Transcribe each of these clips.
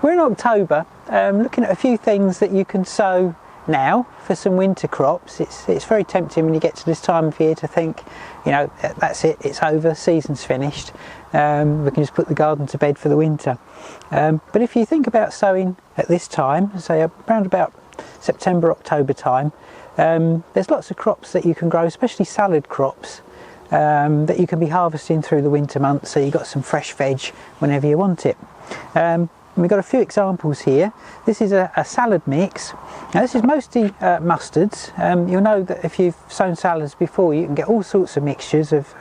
We're in October, looking at a few things that you can sow now for some winter crops. It's very tempting when you get to this time of year to think, you know, that's it, it's over, season's finished, we can just put the garden to bed for the winter. But if you think about sowing at this time, say around about September, October time, there's lots of crops that you can grow, especially salad crops, that you can be harvesting through the winter months, so you've got some fresh veg whenever you want it. We've got a few examples here. This is a salad mix. Now this is mostly mustards. You'll know that if you've sown salads before, you can get all sorts of mixtures of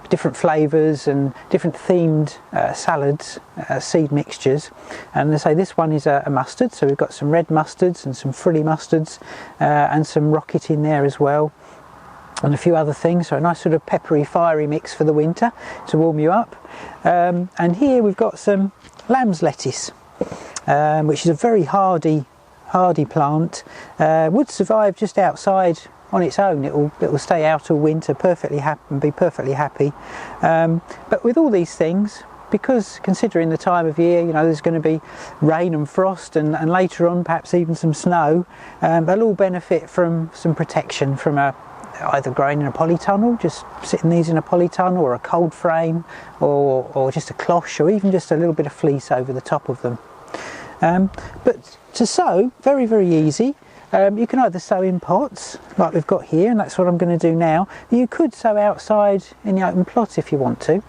different flavours and different themed salads, seed mixtures. And they say this one is a mustard, so we've got some red mustards and some frilly mustards and some rocket in there as well, and a few other things, so a nice sort of peppery, fiery mix for the winter to warm you up. And here we've got some lamb's lettuce, which is a very hardy plant. Would survive just outside on its own. It will stay out all winter perfectly happy and be perfectly happy. But with all these things, because considering the time of year, you know, there's going to be rain and frost and later on perhaps even some snow, they'll all benefit from some protection from either growing in a polytunnel, just sitting these in a polytunnel, or a cold frame, or just a cloche, or even just a little bit of fleece over the top of them. But to sow, very, very easy. You can either sow in pots, like we've got here, and that's what I'm going to do now. You could sow outside in the open plot if you want to.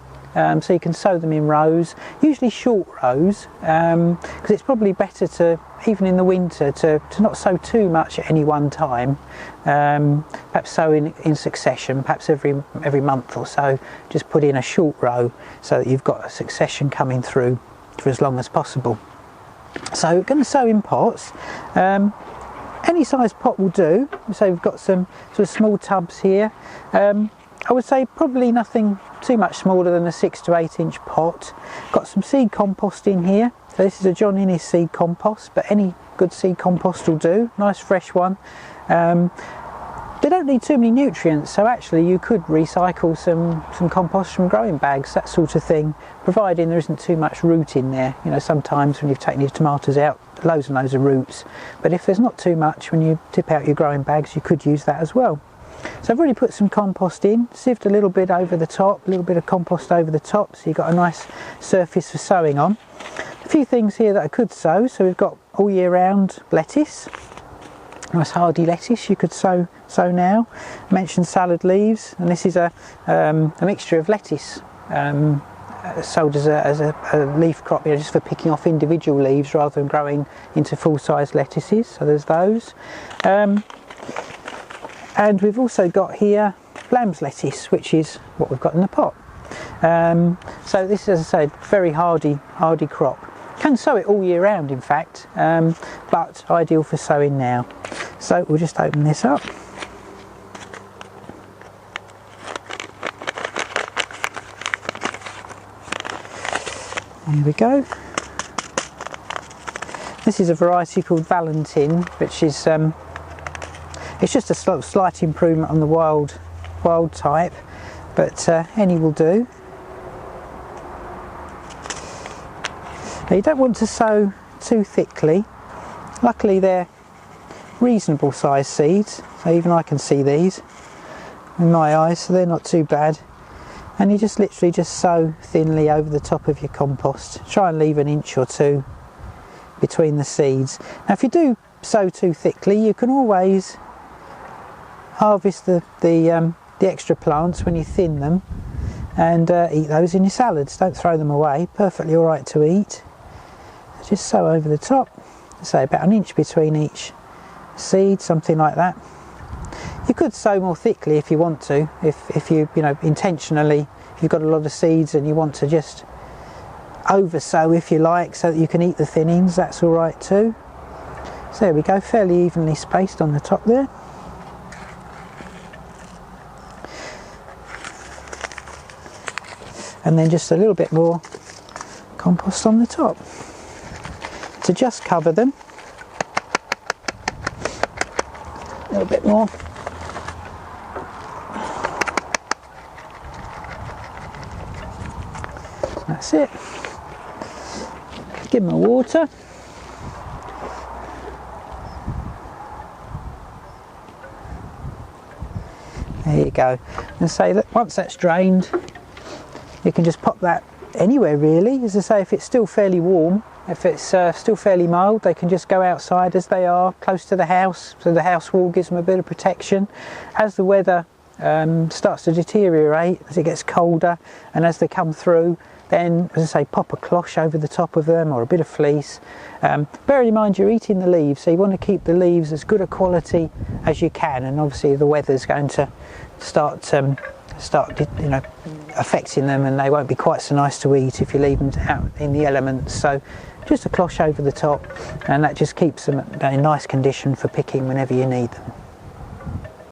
So you can sow them in rows, usually short rows, because it's probably better to, even in the winter, to not sow too much at any one time. Perhaps sow in succession, perhaps every month or so. Just put in a short row so that you've got a succession coming through for as long as possible. So we're going to sow in pots. Any size pot will do. So we've got some sort of small tubs here. I would say probably nothing too much smaller than a 6 to 8 inch pot. Got some seed compost in here. So this is a John Innes seed compost, but any good seed compost will do. Nice fresh one. They don't need too many nutrients, so actually you could recycle some compost from growing bags, that sort of thing, providing there isn't too much root in there. You know, sometimes when you've taken your tomatoes out, loads and loads of roots. But if there's not too much when you tip out your growing bags, you could use that as well. So I've already put some compost in, sieved a little bit over the top, a little bit of compost over the top, so you've got a nice surface for sowing on. A few things here that I could sow. So we've got all year round lettuce, nice hardy lettuce you could sow now. I mentioned salad leaves, and this is a mixture of lettuce sold as a leaf crop, you know, just for picking off individual leaves rather than growing into full-size lettuces. So there's those. And we've also got here lamb's lettuce, which is what we've got in the pot. So this is, as I said, very hardy crop. Can sow it all year round, in fact, but ideal for sowing now. So we'll just open this up. There we go. This is a variety called Valentine, which is it's just a slight improvement on the wild type, but any will do. Now you don't want to sow too thickly. Luckily they're reasonable sized seeds, so even I can see these in my eyes, so they're not too bad. And you just literally just sow thinly over the top of your compost. Try and leave an inch or two between the seeds. Now if you do sow too thickly, you can always harvest the extra plants when you thin them and eat those in your salads. Don't throw them away, perfectly alright to eat. Just sow over the top, say about an inch between each seed, something like that. You could sow more thickly if you want to, if you know, intentionally, if you've got a lot of seeds and you want to just over sow if you like, so that you can eat the thinnings, that's alright too. So there we go, fairly evenly spaced on the top there. And then just a little bit more compost on the top to just cover them. A little bit more. That's it. Give them a water. There you go. And say that once that's drained, you can just pop that anywhere really. As I say, if it's still fairly warm, if it's still fairly mild, they can just go outside as they are, close to the house, so the house wall gives them a bit of protection. As the weather starts to deteriorate, as it gets colder, and as they come through, then, as I say, pop a cloche over the top of them or a bit of fleece. Bearing in mind you're eating the leaves, so you want to keep the leaves as good a quality as you can, and obviously the weather's going to start affecting them, and they won't be quite so nice to eat if you leave them out in the elements. So just a cloche over the top, and that just keeps them in nice condition for picking whenever you need them.